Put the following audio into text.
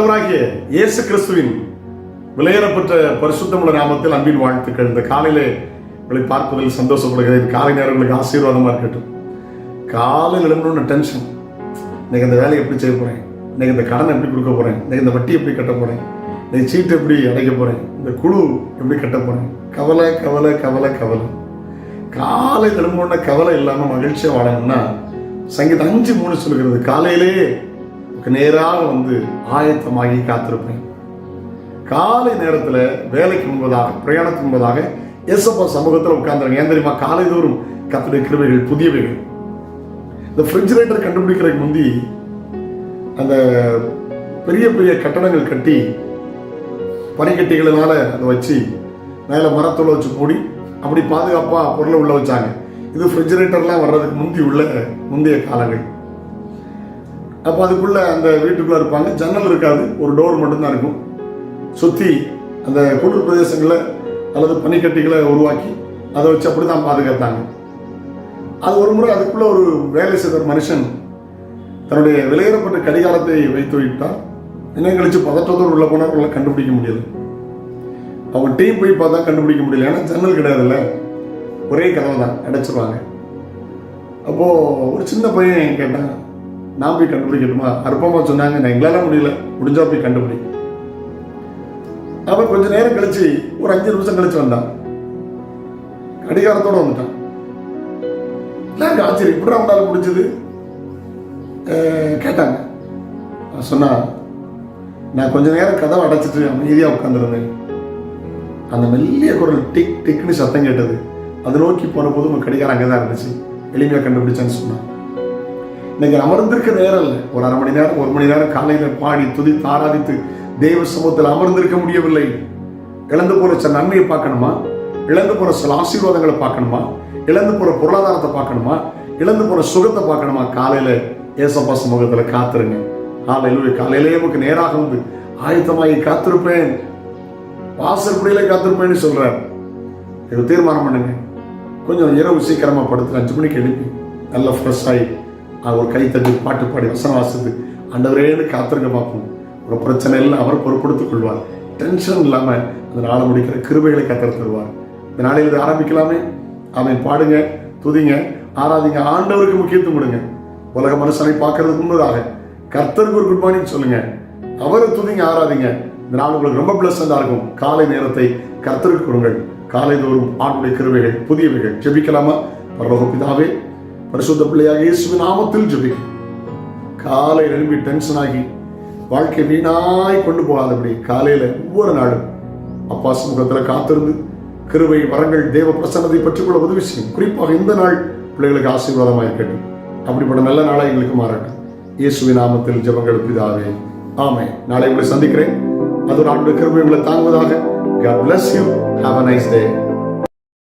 ஆண்டவராகிய இயேசு கிறிஸ்துவின் விலையேறப்பட்ட பரிசுத்தமுள்ள நாமத்தில் அன்பின் வாழ்த்துக்கள். இந்த காலையிலே உங்களை பார்ப்பதில் சந்தோஷப்படுகிறேன். காலை நேரம் உங்களுக்கு ஆசீர்வாதமா இருக்கட்டும். காலையில் எழுந்தோன்னு டென்ஷன், இன்னைக்கு இந்த வேலையை எப்படி செய்ய போறேன், இன்னைக்கு இந்த கடனை எப்படி கொடுக்க போறேன், இன்னைக்கு இந்த வட்டி எப்படி கட்ட போறேன், இன்னைக்கு சீட்டு எப்படி அடைக்க போறேன், இந்த குழு எப்படி கட்ட போறேன், கவலை கவலை கவலை கவலை. காலை எழுந்தோன்ன கவலை இல்லாம மகிழ்ச்சியா வாழணும்னா சங்கீதம் 5:3 சொல்கிறது, காலையிலேயே நேராக வந்து ஆயத்தமாகி காத்திருப்பேன். காலை நேரத்தில் வேலைக்கு முன்பதாக, பிரயாணத்துக்கு முன்பதாக ஏசப்பா சமூகத்தில் உட்கார்ந்துருங்க. ஏன் தெரியுமா? காலை தோறும் கர்த்தருடைய கிருபைகள் புதியவைகள். இந்த ரெஃப்ரிஜரேட்டர் கண்டுபிடிக்கிறதுக்கு முந்தி அந்த பெரிய பெரிய கட்டடங்கள் கட்டி பனிக்கட்டிகளினால அதை வச்சு மேலே மரத்தோலை வச்சு மூடி அப்படி பாதுகாப்பாக பொருளை உள்ள வச்சாங்க. இது ரெஃப்ரிஜரேட்டர்லாம் வர்றதுக்கு முந்தைய காலங்கள். அப்போ அதுக்குள்ள அந்த வீட்டுக்குள்ள இருப்பாங்க, ஜன்னல் இருக்காது, ஒரு டோர் மட்டும்தான் இருக்கும். சுற்றி அந்த குளிர் பிரதேசங்களை அல்லது பனிக்கட்டிகளை உருவாக்கி அதை வச்சு அப்படி தான் பாதுகாத்தாங்க. அது ஒரு முறை அதுக்குள்ள ஒரு வேலை செய்த மனுஷன் தன்னுடைய விலையேறப்பட்ட கடிகாரத்தை வைத்து விட்டார். இன்னும் கழிச்சு பதற்றத்தோடு உள்ள போனவர்களை கண்டுபிடிக்க முடியல. அவங்க டீம் போய் பார்த்தா கண்டுபிடிக்க முடியல, ஏன்னா ஜன்னல் கிடையாதுல்ல, ஒரே கதவை தான் அடைச்சிருவாங்க. அப்போ ஒரு சின்ன பையன் கேட்டான், நான் போய் கண்டுபிடிக்கட்டுமா? அற்பமா சொன்னாங்க, நான் எங்களால முடியல, முடிஞ்சா போய் கண்டுபிடி. அவன் கொஞ்ச நேரம் கழிச்சு ஒரு 5 நிமிஷம் கழிச்சு வந்தான், கடிகாரத்தோட வந்துட்டான். ஆச்சரியம், இப்படி அவனால முடிஞ்சது கேட்டாங்க. சொன்னா, நான் கொஞ்ச நேரம் கதவை அடைச்சிட்டு அமைதியா உட்காந்துருந்தேன். அந்த மெல்லிய குரல் டிக் டிக்னு சத்தம் கேட்டது. அதை நோக்கி போன போது உங்க கடிகாரம் அங்கதான் இருந்துச்சு, எளிமையா கண்டுபிடிச்சேன்னு சொன்னான். இன்னைக்கு அமர்ந்திருக்க நேரம் இல்லை, ஒரு 1/2 மணி நேரம் 1 மணி நேரம் காலையில பாடி துதித்து ஆராதித்து தெய்வ சமூகத்தில் அமர்ந்திருக்க முடியவில்லை. இழந்து போற சில நன்மையை பார்க்கணுமா, இழந்து போற சில ஆசீர்வாதங்களை பார்க்கணுமா, இழந்து போற பொருளாதாரத்தை பார்க்கணுமா, இழந்து போற சுகத்தை பார்க்கணுமா, காலையில ஏசப்பா சமூகத்துல காத்துருங்க. காலையிலேயே நமக்கு நேராக வந்து ஆயத்தமாகி காத்திருப்பேன், வாசற்படியிலே காத்திருப்பேன்னு சொல்றார். இது தீர்மானம் பண்ணுங்க. கொஞ்சம் இரவு சீக்கிரமா படுத்து 5 மணிக்கு எழுப்பி நல்லா ஃப்ரெஷ் ஆகி ஒரு கை தட்டி பாட்டு பாடி வசனம் வாசித்து ஆண்டவரேன்னு காத்திருக்க பார்ப்போம். ஒரு பிரச்சனை இல்லை, அவர் பொறுப்படுத்திக் கொள்வார். டென்ஷன் இல்லாம அந்த நாளை முடிக்கிற கிருபைகளை கத்தர் தருவார். இந்த நாளையில் இதை ஆரம்பிக்கலாமே. அவன் பாடுங்க, துதிங்க, ஆராதிங்க, ஆண்டவருக்கு முக்கியத்துவம் கொடுங்க. உலக மனுஷனை பார்க்கறதுக்கு முன்னதாக கர்த்தருக்கு ஒரு குட் மார்னிங் சொல்லுங்க, அவரை துதிங்க, ஆராதிங்க. இந்த நாள் உங்களுக்கு ரொம்ப பிளஸண்டா இருக்கும். காலை நேரத்தை கர்த்தருக்கு கொடுங்கள். காலை தோறும் ஆண்டுடைய கிருபைகள் புதியவைகள். ஜெபிக்கலாமா? பரலோக பிதாவே, பரிசுத்த பிள்ளையாக இயேசுவின் நாமத்தில் ஜெபிக்கும். காலை எழும்பி டென்ஷன் ஆகி வாழ்க்கை வீணாய் கொண்டு போகாதபடி காலையில ஒவ்வொரு நாளும் அப்பா சமூகத்தில் காத்திருந்து கிருபை வரங்கள் தேவ பிரசன்னத்தை பற்றிக்கொள்ள உதவி செய்யும். குறிப்பாக இந்த நாள் பிள்ளைகளுக்கு ஆசீர்வாதமாக இருக்கட்டும். அப்படிப்பட்ட நல்ல நாளை எங்களுக்கு மாறட்டும். இயேசுவின் நாமத்தில் ஜெபங்கள் பிதாவே, ஆமென். நாளை உங்களை சந்திக்கிறேன். அது ஒரு ஆண்டுடைய கிருபை உங்களை தாங்குவதாக. God bless you. Have a nice day.